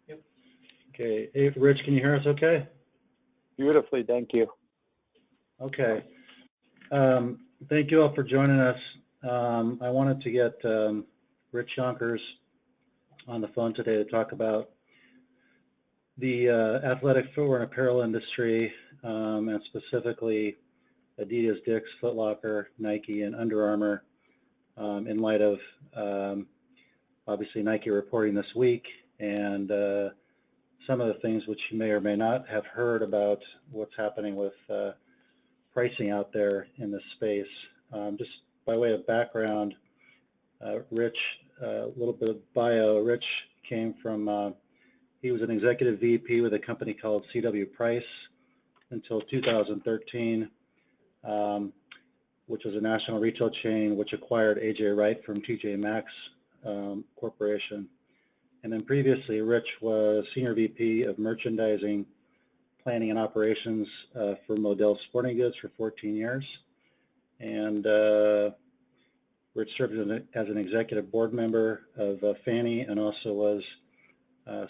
Yep. Okay. Hey, Rich, can you hear us okay? Beautifully, thank you. Okay. Thank you all for joining us. I wanted to get Rich Yonkers on the phone today to talk about the athletic footwear and apparel industry, and specifically Adidas, Dick's, Foot Locker, Nike, and Under Armour, in light of obviously Nike reporting this week and some of the things which you may or may not have heard about what's happening with pricing out there in this space. Just by way of background, Rich, a little bit of bio. Rich came from, he was an executive VP with a company called CW Price until 2013, which was a national retail chain which acquired AJ Wright from TJ Maxx Corporation. And then previously, Rich was Senior VP of Merchandising, Planning and Operations for Modell Sporting Goods for 14 years. And Rich served as an executive board member of Fannie and also was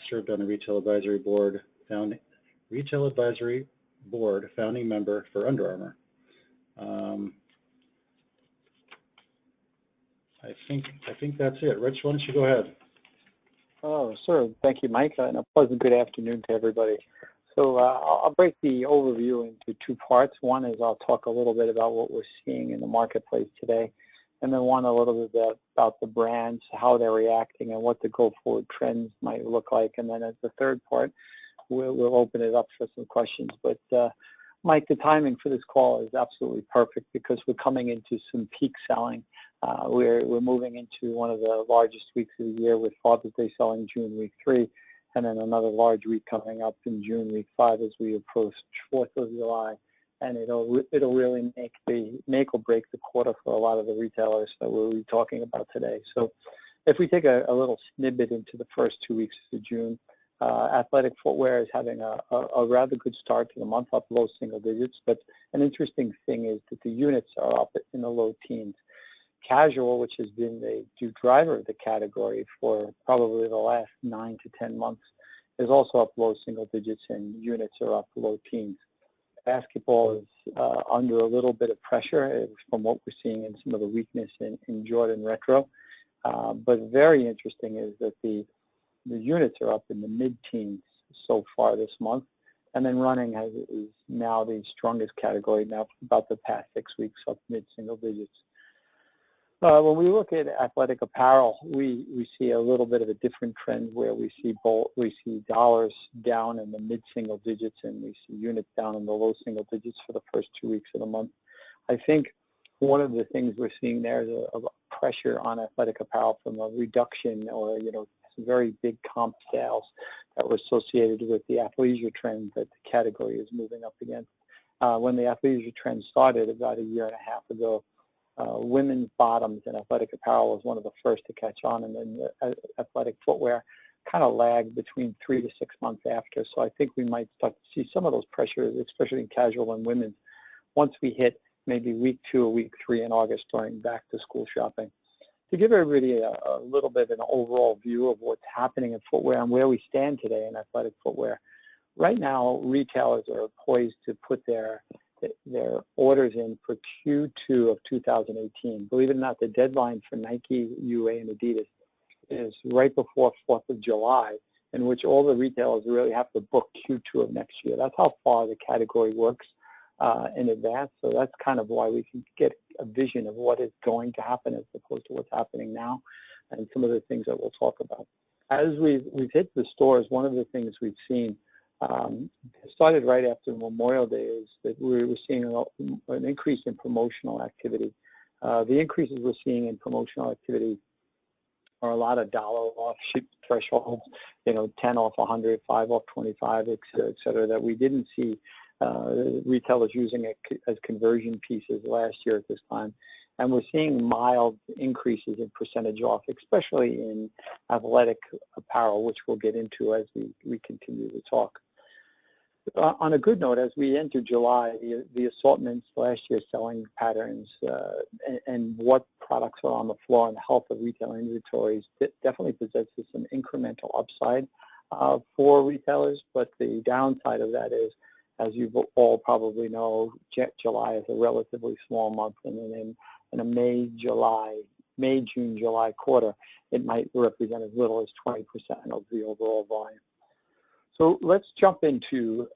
served on the Retail Advisory Board, founding member for Under Armour. I think that's it. Rich, why don't you go ahead? Oh, sure. Thank you, Mike, and a pleasant good afternoon to everybody. So I'll break the overview into two parts. One is I'll talk a little bit about what we're seeing in the marketplace today, and then one a little bit about the brands, how they're reacting, and what the go-forward trends might look like. And then as the third part, we'll open it up for some questions. But Mike, the timing for this call is absolutely perfect because we're coming into some peak selling. We're moving into one of the largest weeks of the year with Father's Day selling June week 3, and then another large week coming up in June week 5 as we approach 4th of July. And it'll really make or break the quarter for a lot of the retailers that we'll be talking about today. So if we take a little snippet into the first 2 weeks of June, athletic footwear is having a rather good start to the month, up low single digits. But an interesting thing is that the units are up in the low teens. Casual, which has been the driver of the category for probably the last 9 to 10 months, is also up low single digits, and units are up low teens. Basketball is under a little bit of pressure from what we're seeing in some of the weakness in Jordan Retro. But very interesting is that the units are up in the mid-teens so far this month. And then running is now the strongest category now for about the past 6 weeks, up mid-single digits. When we look at athletic apparel, we see a little bit of a different trend where we see dollars down in the mid-single digits and we see units down in the low single digits for the first 2 weeks of the month. I think one of the things we're seeing there is a pressure on athletic apparel from a reduction or, some very big comp sales that were associated with the athleisure trend that the category is moving up against. When the athleisure trend started about a year and a half ago, women's bottoms and athletic apparel was one of the first to catch on, and then the athletic footwear kind of lagged between 3 to 6 months after. So I think we might start to see some of those pressures, especially in casual and women's, once we hit maybe week 2 or week 3 in August during back-to-school shopping. To give everybody a little bit of an overall view of what's happening in footwear and where we stand today in athletic footwear, right now retailers are poised to put their orders in for Q2 of 2018. Believe it or not, the deadline for Nike, UA, and Adidas is right before 4th of July, in which all the retailers really have to book Q2 of next year. That's how far the category works in advance. So that's kind of why we can get a vision of what is going to happen as opposed to what's happening now and some of the things that we'll talk about. As we've hit the stores, one of the things we've seen started right after Memorial Day is that we were seeing an increase in promotional activity. The increases we're seeing in promotional activity are a lot of dollar off thresholds, 10 off 100, 5 off 25, et cetera, that we didn't see retailers using it as conversion pieces last year at this time. And we're seeing mild increases in percentage off, especially in athletic apparel, which we'll get into as we continue to talk. On a good note, as we enter July, the assortments, last year's selling patterns, and what products are on the floor and the health of retail inventories definitely possesses some incremental upside for retailers, but the downside of that is, as you all probably know, July is a relatively small month, and then in a May, June, July quarter, it might represent as little as 20% of the overall volume. So let's jump into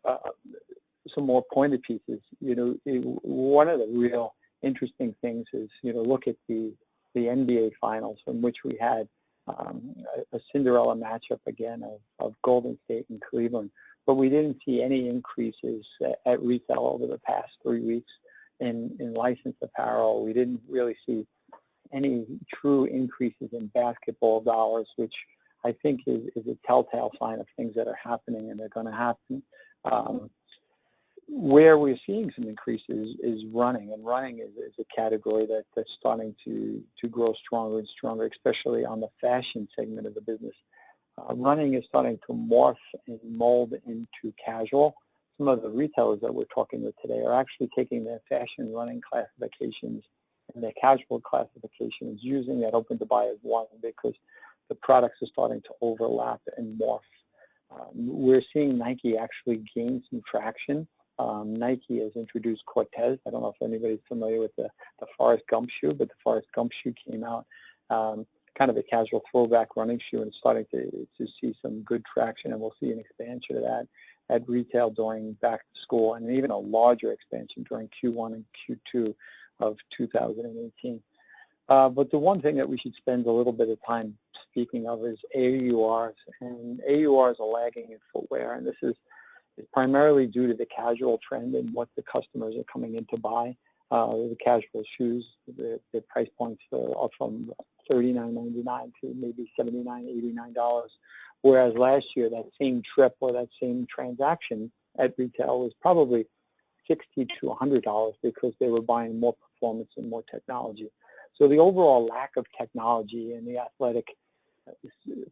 some more pointed pieces. One of the real interesting things is, look at the NBA Finals, in which we had a Cinderella matchup again of Golden State and Cleveland, but we didn't see any increases at retail over the past 3 weeks in licensed apparel. We didn't really see any true increases in basketball dollars, which I think is a telltale sign of things that are happening and they're going to happen. Where we're seeing some increases is running, and running is a category that's starting to grow stronger and stronger, especially on the fashion segment of the business. Running is starting to morph and mold into casual. Some of the retailers that we're talking with today are actually taking their fashion running classifications and their casual classifications, using that open to buy as one, because the products are starting to overlap and morph. We're seeing Nike actually gain some traction. Nike has introduced Cortez. I don't know if anybody's familiar with the Forrest Gump shoe, but the Forrest Gump shoe came out kind of a casual throwback running shoe, and it's starting to see some good traction, and we'll see an expansion of that at retail during back to school, and even a larger expansion during Q1 and Q2 of 2018. But the one thing that we should spend a little bit of time speaking of is AURs, and AURs are lagging in footwear, and this is primarily due to the casual trend and what the customers are coming in to buy. The casual shoes, the price points are from $39.99 to maybe $79, $89, whereas last year that same trip or that same transaction at retail was probably $60 to $100 because they were buying more performance and more technology. So the overall lack of technology in the athletic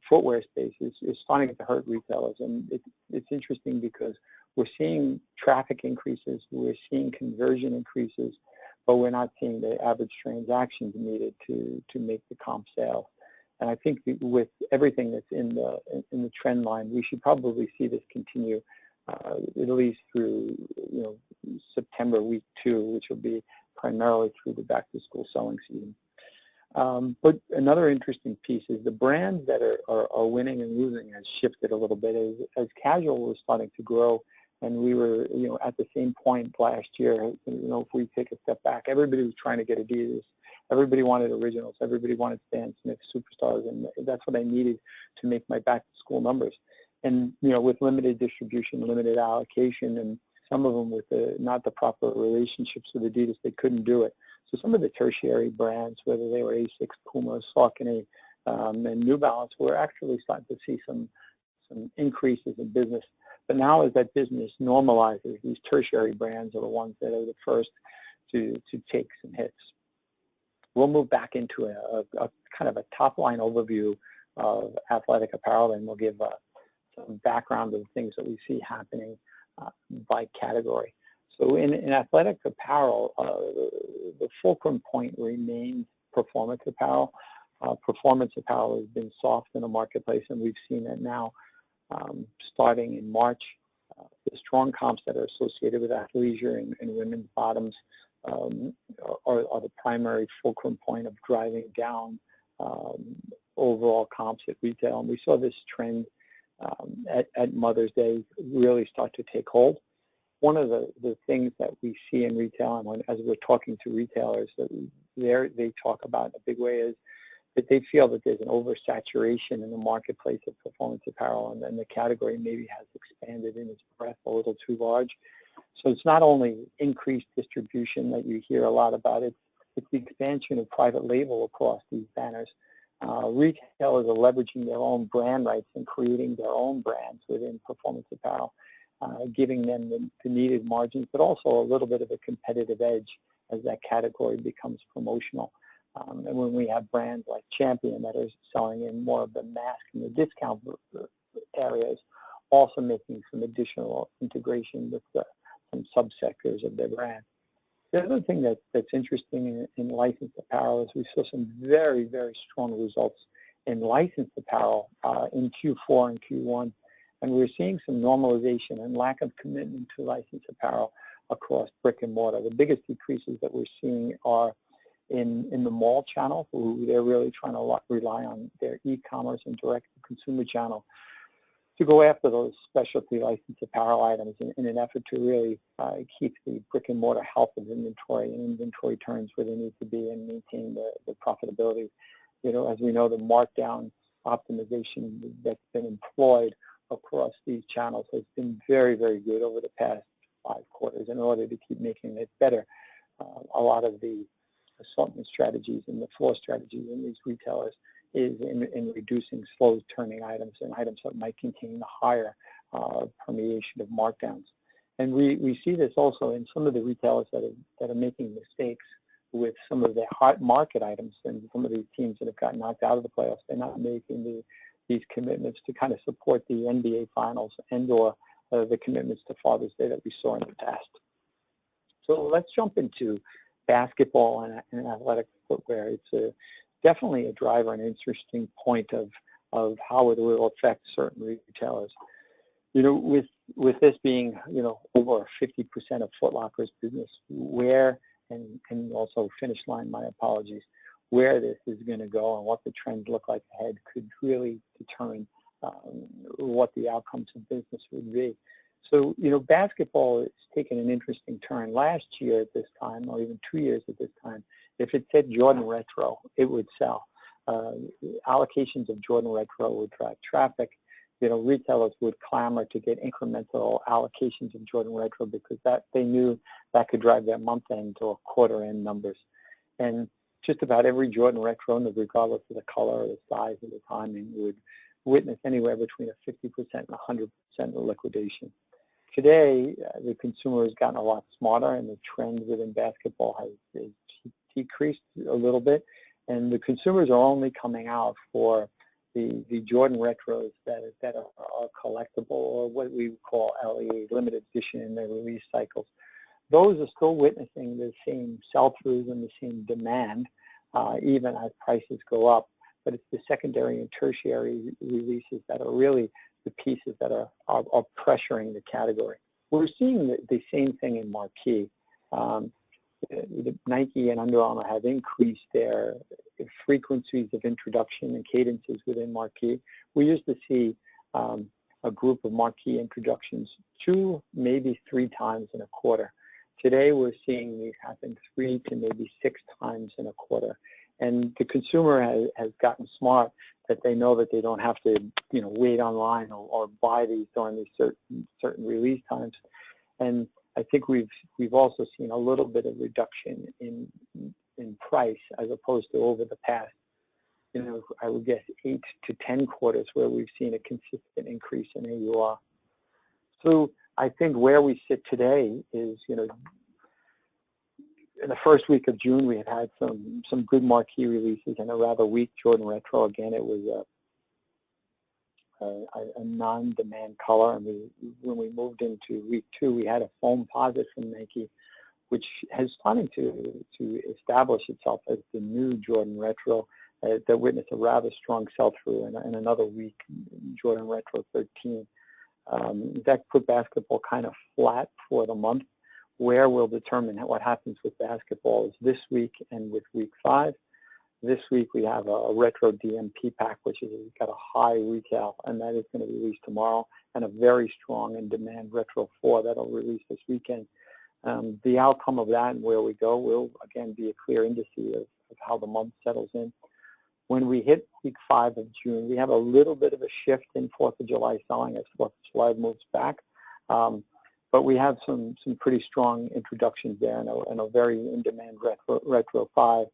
footwear space is starting to hurt retailers, and it's interesting because we're seeing traffic increases, we're seeing conversion increases, but we're not seeing the average transactions needed to make the comp sales. And I think with everything that's in the trend line, we should probably see this continue at least through September week 2, which will be primarily through the back-to-school selling season. But another interesting piece is the brands that are winning and losing has shifted a little bit as casual was starting to grow, and we were at the same point last year. If we take a step back, everybody was trying to get Adidas, everybody wanted Originals, everybody wanted Stan Smith Superstars, and that's what I needed to make my back-to-school numbers. And with limited distribution, limited allocation, and some of them with not the proper relationships with Adidas, they couldn't do it. So some of the tertiary brands, whether they were Asics, Puma, Saucony, and New Balance, were actually starting to see some increases in business. But now as that business normalizes, these tertiary brands are the ones that are the first to take some hits. We'll move back into a kind of a top-line overview of athletic apparel, and we'll give some background of the things that we see happening by category. So in athletic apparel, the fulcrum point remains performance apparel. Performance apparel has been soft in the marketplace, and we've seen that now starting in March. The strong comps that are associated with athleisure and women's bottoms are the primary fulcrum point of driving down overall comps at retail. And we saw this trend at Mother's Day really start to take hold. One of the things that we see in retail, and as we're talking to retailers, they talk about in a big way, is that they feel that there's an oversaturation in the marketplace of performance apparel, and then the category maybe has expanded in its breadth a little too large. So it's not only increased distribution that you hear a lot about, it's the expansion of private label across these banners. Retailers are leveraging their own brand rights and creating their own brands within performance apparel, giving them the needed margins, but also a little bit of a competitive edge as that category becomes promotional. And when we have brands like Champion that are selling in more of the mass and the discount areas, also making some additional integration with some subsectors of their brand. The other thing that's interesting in licensed apparel is we saw some very, very strong results in licensed apparel in Q4 and Q1. And we're seeing some normalization and lack of commitment to licensed apparel across brick and mortar. The biggest decreases that we're seeing are in the mall channel, who they're really trying to rely on their e-commerce and direct-to-consumer channel to go after those specialty licensed apparel items in an effort to really keep the brick and mortar health of inventory and inventory turns where they need to be and maintain the profitability. You know, as we know, the markdown optimization that's been employed across these channels has been very, very good over the past 5 quarters in order to keep making it better. A lot of the assortment strategies and the floor strategies in these retailers is in reducing slow turning items and items that might contain a higher permeation of markdowns. And we see this also in some of the retailers that are making mistakes with some of their hot market items, and some of these teams that have gotten knocked out of the playoffs. They're not making these commitments to kind of support the NBA finals and or the commitments to Father's Day that we saw in the past. So let's jump into basketball and athletic footwear. It's definitely a driver and interesting point of how it will affect certain retailers. You know, with this being, you know, over 50% of Foot Locker's business, where and also Finish Line, my apologies, where this is going to go and what the trends look like ahead could really determine what the outcomes of business would be. So, you know, basketball has taken an interesting turn. Last year at this time, or even 2 years at this time, if it said Jordan Retro, it would sell. Allocations of Jordan Retro would drive traffic. You know, retailers would clamor to get incremental allocations of Jordan Retro because they knew that could drive their month-end or quarter-end numbers. And just about every Jordan Retro, regardless of the color or the size or the timing, would witness anywhere between a 50% and 100% liquidation. Today, the consumer has gotten a lot smarter, and the trend within basketball has decreased a little bit, and the consumers are only coming out for the Jordan Retros that are collectible, or what we call LEA, limited edition, in their release cycles. Those are still witnessing the same sell-throughs and the same demand, even as prices go up. But it's the secondary and tertiary releases that are really the pieces that are pressuring the category. We're seeing the same thing in marquee. Nike and Under Armour have increased their frequencies of introduction and cadences within marquee. We used to see a group of marquee introductions 2, maybe 3 times in a quarter. Today we're seeing these happen 3 to maybe 6 times in a quarter. And the consumer has gotten smart that they know that they don't have to, you know, wait online or buy these during these certain release times. And I think we've also seen a little bit of reduction in price as opposed to over the past, you know, I would guess 8 to 10 quarters where we've seen a consistent increase in AUR. So I think where we sit today is, you know, in the first week of June, we had some good marquee releases and a rather weak Jordan Retro. Again, it was a non-demand color, and when we moved into week 2, we had a foam posit from Nike, which has started to establish itself as the new Jordan Retro that witnessed a rather strong sell-through, and another weak Jordan Retro 13. That put basketball kind of flat for the month. Where we'll determine what happens with basketball is this week and with week 5. This week we have a retro DMP pack, which has got a high retail, and that is going to be released tomorrow, and a very strong in demand retro 4 that'll release this weekend. The outcome of that and where we go will again be a clear indice of how the month settles in. When we hit week 5 of June, we have a little bit of a shift in 4th of July selling as 4th of July moves back. But we have some pretty strong introductions there, and a very in-demand retro 5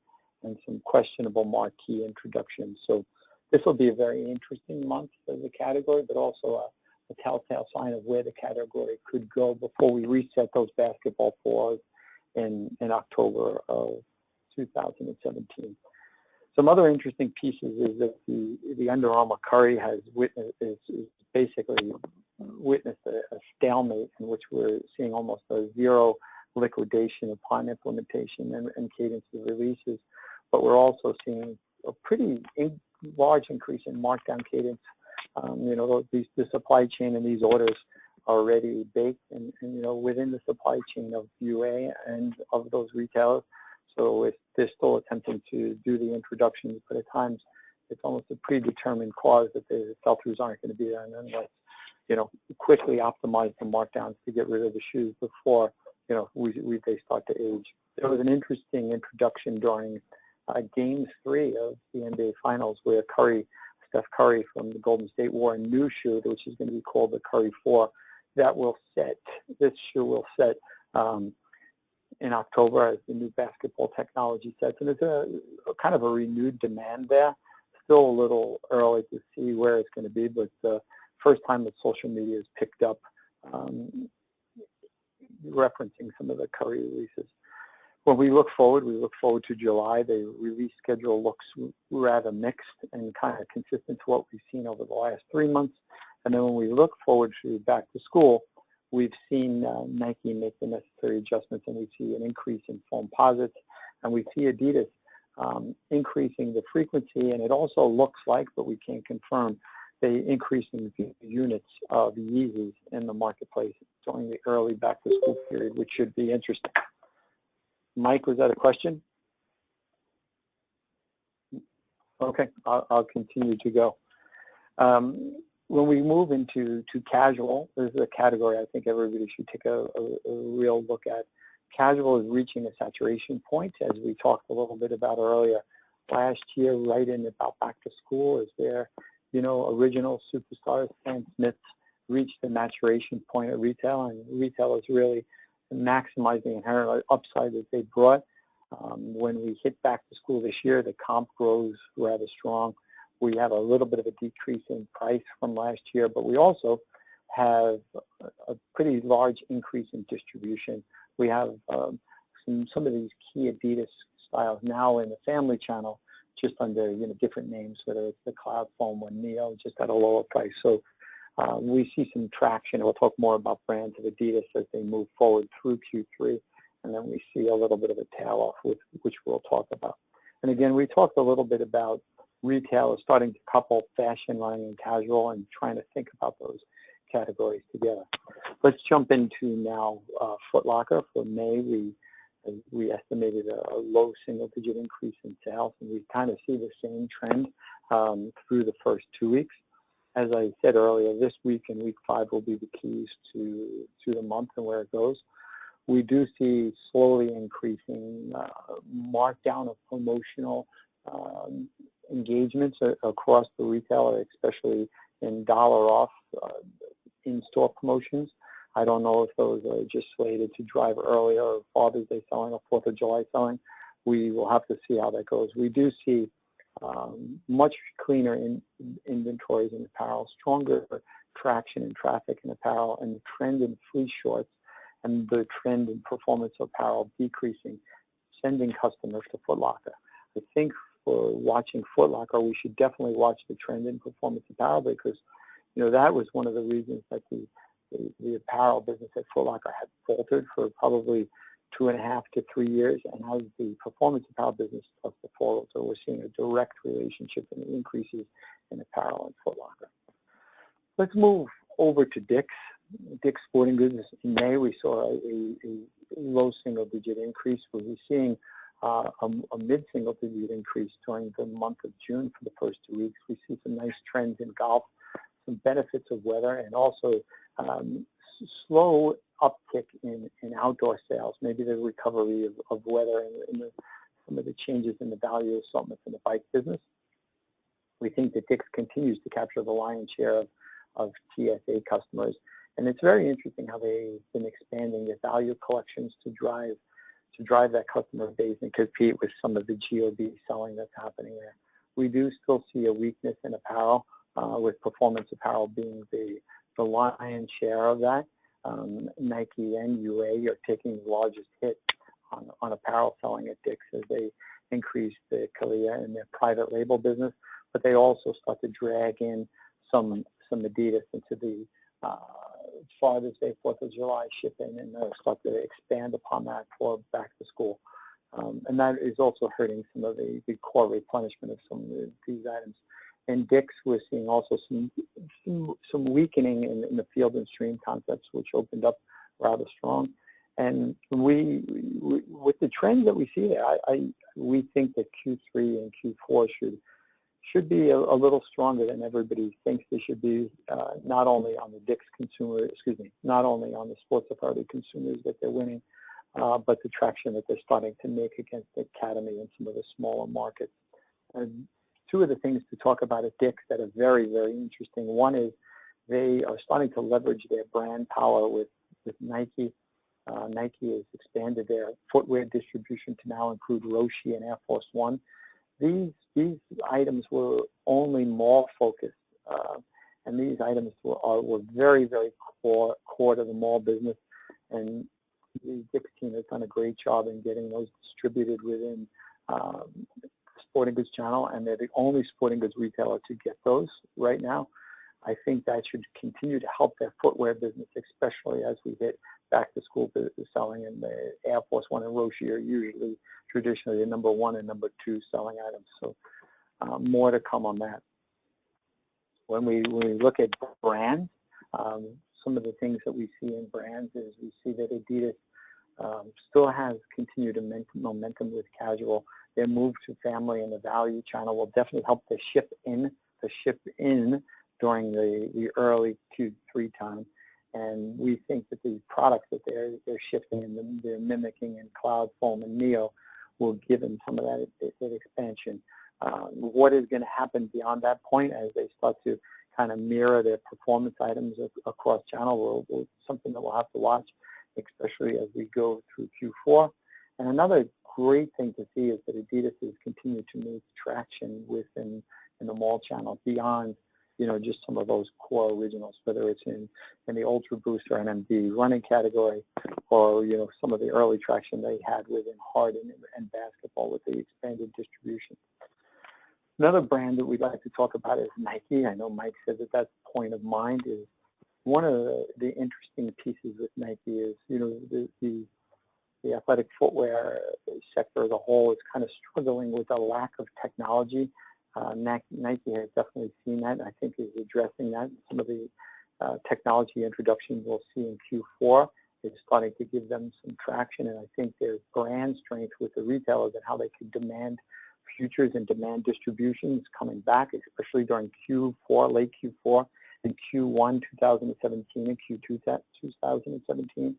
and some questionable marquee introductions. So this will be a very interesting month for the category, but also a telltale sign of where the category could go before we reset those basketball floors in October of 2017. Some other interesting pieces is that the Under Armour Curry has basically witnessed a stalemate in which we're seeing almost a zero liquidation upon implementation and cadence of releases, but we're also seeing a pretty large increase in markdown cadence The supply chain and these orders are already baked and within the supply chain of UA and of those retailers. So if they're still attempting to do the introductions, but at times it's almost a predetermined clause that the sell-throughs aren't going to be there, and then let's quickly optimize the markdowns to get rid of the shoes before they start to age. There was an interesting introduction during Game 3 of the NBA Finals where Steph Curry from the Golden State wore a new shoe, which is going to be called the Curry 4. This shoe will set in October as the new basketball technology sets. And it's a kind of a renewed demand there. Still a little early to see where it's going to be, but the first time that social media has picked up referencing some of the Curry releases. When we look forward to July. The release schedule looks rather mixed and kind of consistent to what we've seen over the last 3 months. And then when we look forward to back to school, we've seen Nike make the necessary adjustments, and we see an increase in foam posits, and we see Adidas increasing the frequency, and it also looks like, but we can't confirm, they increasing the units of Yeezys in the marketplace during the early back to school period, which should be interesting. Mike, was that a question? Okay, I'll continue to go. When we move into casual, this is a category I think everybody should take a real look at. Casual is reaching a saturation point, as we talked a little bit about earlier. Last year, right in about back to school, is where original superstars, Stan Smith, reached the maturation point at retail, and retail is really maximizing the inherent upside that they brought. When we hit back to school this year, the comp grows rather strong. We have a little bit of a decrease in price from last year, but we also have a pretty large increase in distribution. We have some of these key Adidas styles now in the family channel, just under different names, whether it's the Cloud Foam or Neo, just at a lower price. So we see some traction. We'll talk more about brands of Adidas as they move forward through Q3, and then we see a little bit of a tail off, which we'll talk about. And again, we talked a little bit about retail is starting to couple fashion, running, and casual, and trying to think about those categories together. Let's jump into now Foot Locker. For May, we estimated a low single-digit increase in sales, and we kind of see the same trend through the first 2 weeks. As I said earlier, this week and week 5 will be the keys to the month and where it goes. We do see slowly increasing markdown of promotional engagements across the retailer, especially in dollar off in-store promotions. I don't know if those are just slated to drive earlier Father's Day selling or 4th of July selling. We will have to see how that goes. We do see much cleaner inventories in apparel, stronger traction and traffic in apparel, and the trend in fleece shorts and the trend in performance apparel decreasing, sending customers to Foot Locker. I think for watching Foot Locker, we should definitely watch the trend in performance apparel, because that was one of the reasons that the apparel business at Foot Locker had faltered for probably 2.5 to 3 years, and as the performance apparel business starts to fall, so we're seeing a direct relationship in the increases in apparel and Foot Locker. Let's move over to Dick's. Dick's Sporting Goods. In May, we saw a low single-digit increase. We'll be seeing a mid-single-digit increase during the month of June for the first 2 weeks. We see some nice trends in golf, some benefits of weather, and also slow uptick in outdoor sales, maybe the recovery of weather and some of the changes in the value assortments in the bike business. We think that Dick's continues to capture the lion's share of TSA customers, and it's very interesting how they've been expanding their value collections to drive that customer base and compete with some of the GOB selling that's happening there. We do still see a weakness in apparel, with performance apparel being the lion's share of that. Nike and UA are taking the largest hit on apparel selling at Dick's as they increase the CALIA and their private label business, but they also start to drag in some Adidas into the Father's Day, 4th of July shipping, and they'll start to expand upon that for back to school. And that is also hurting some of the core replenishment of some of these items. In Dick's, we're seeing also some weakening in the Field and Stream concepts, which opened up rather strong. And we with the trends that we see there, we think that Q3 and Q4 should be a little stronger than everybody thinks they should be, not only on the Dick's not only on the Sports Authority consumers that they're winning, but the traction that they're starting to make against the Academy and some of the smaller markets. And two of the things to talk about at Dick's that are very, very interesting. One is they are starting to leverage their brand power with Nike. Nike has expanded their footwear distribution to now include Roshe and Air Force One. These items were only mall focused, and these items were very, very core to the mall business. And the Dick's team has done a great job in getting those distributed within sporting goods channel, and they're the only sporting goods retailer to get those right now. I think that should continue to help their footwear business, especially as we hit back to school business selling, and the Air Force One and Roshe are usually traditionally the number 1 and number 2 selling items. So more to come on that. When we look at brands, some of the things that we see in brands is we see that Adidas still has continued momentum with casual. Their move to family and the value channel will definitely help the ship in during the early Q3 time. And we think that the products that they're shifting and they're mimicking in Cloud, Foam, and Neo will give them some of that expansion. What is going to happen beyond that point as they start to kind of mirror their performance items across channel will something that we'll have to watch, especially as we go through Q4. And another great thing to see is that Adidas has continued to make traction within the mall channel beyond, just some of those core originals, whether it's in the Ultra Boost or NMD running category, or some of the early traction they had within Harden and basketball with the expanded distribution. Another brand that we'd like to talk about is Nike. I know Mike said that that's point of mind. Is one of the interesting pieces with Nike is the athletic footwear sector as a whole is kind of struggling with a lack of technology. Nike has definitely seen that, and I think is addressing that. Some of the technology introductions we'll see in Q4 is starting to give them some traction, and I think their brand strength with the retailers and how they can demand futures and demand distributions coming back, especially during Q4, late Q4, and Q1 2017 and Q2 2017,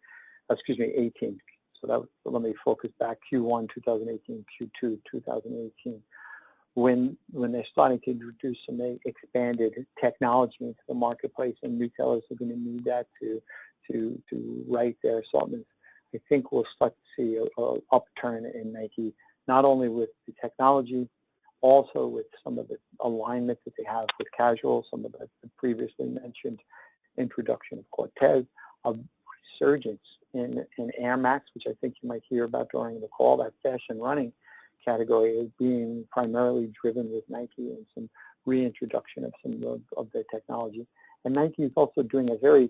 18. So let me focus back, Q1 2018, Q2 2018. When they're starting to introduce some expanded technology into the marketplace, and retailers are going to need that to write their assortments, I think we'll start to see an upturn in Nike, not only with the technology, also with some of the alignment that they have with casual, some of the previously mentioned introduction of Cortez, a resurgence in Air Max, which I think you might hear about during the call. That fashion running category is being primarily driven with Nike, and some reintroduction of some of their technology. And Nike is also doing a very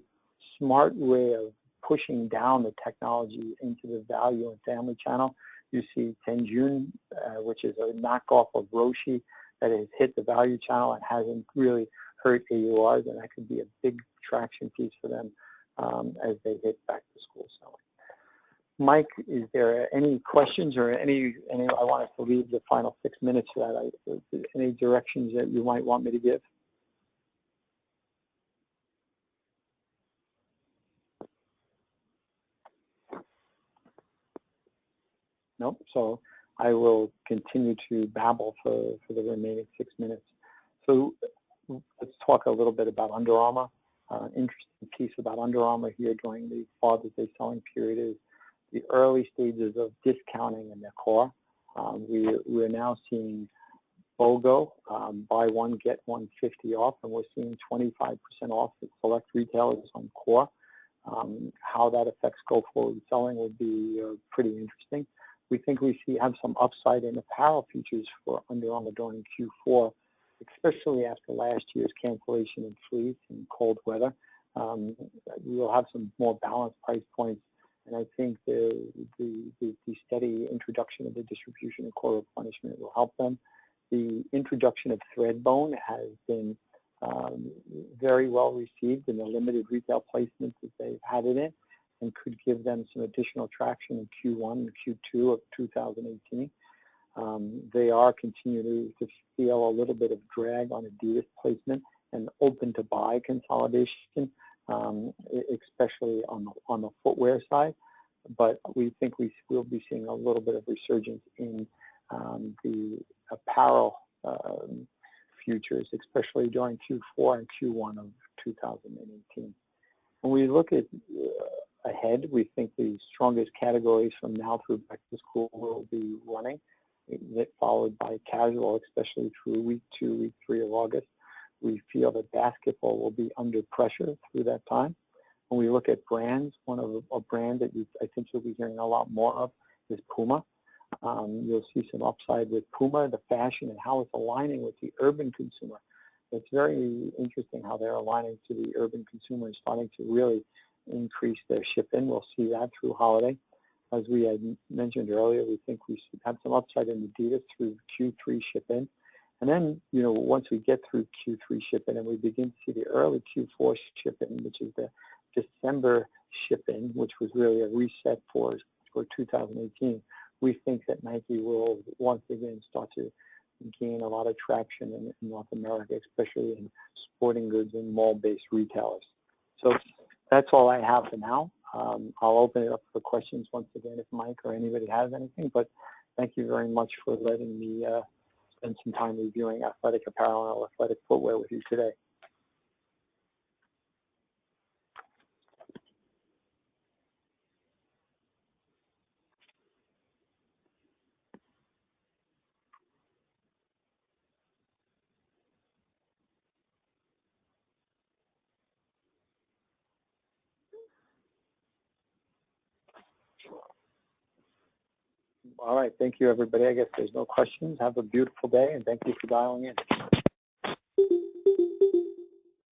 smart way of pushing down the technology into the value and family channel. You see Tenjun, which is a knockoff of Roshe, that has hit the value channel and hasn't really hurt AURs, and that could be a big traction piece for them as they hit back to school selling. Mike, is there any questions or any I want us to leave the final 6 minutes for that. Any directions that you might want me to give? Nope. So I will continue to babble for the remaining 6 minutes. So let's talk a little bit about Under Armour. Interesting piece about Under Armour here during the Father's Day selling period is the early stages of discounting in their core. We're now seeing BOGO, buy one, get one 50 off, and we're seeing 25% off at select retailers on core. How that affects go-forward selling would be pretty interesting. We think we have some upside in apparel features for Under Armour during Q4, especially after last year's cancellation in fleece and cold weather. We will have some more balanced price points, and I think the steady introduction of the distribution and core replenishment will help them. the introduction of Threadbone has been very well received in the limited retail placements that they've had it in, and could give them some additional traction in Q1 and Q2 of 2018. They are continuing to feel a little bit of drag on Adidas placement and open to buy consolidation, especially on the footwear side. But we think we will be seeing a little bit of resurgence in the apparel futures, especially during Q4 and Q1 of 2018. When we look at ahead, we think the strongest categories from now through back to school will be running, followed by casual, especially through week 2, week 3 of August. We feel that basketball will be under pressure through that time. When we look at brands, a brand that I think you'll be hearing a lot more of is Puma. You'll see some upside with Puma, the fashion, and how it's aligning with the urban consumer. It's very interesting how they're aligning to the urban consumer and starting to really increase their ship-in. We'll see that through holiday. As we had mentioned earlier, we think we should have some upside in Adidas through Q3 ship-in. And then, once we get through Q3 ship-in and we begin to see the early Q4 ship-in, which is the December ship-in, which was really a reset for 2018, we think that Nike will once again start to gain a lot of traction in North America, especially in sporting goods and mall-based retailers. So that's all I have for now. I'll open it up for questions once again if Mike or anybody has anything, but thank you very much for letting me spend some time reviewing athletic apparel and athletic footwear with you today. All right, thank you, everybody. I guess there's no questions. Have a beautiful day, and thank you for dialing in.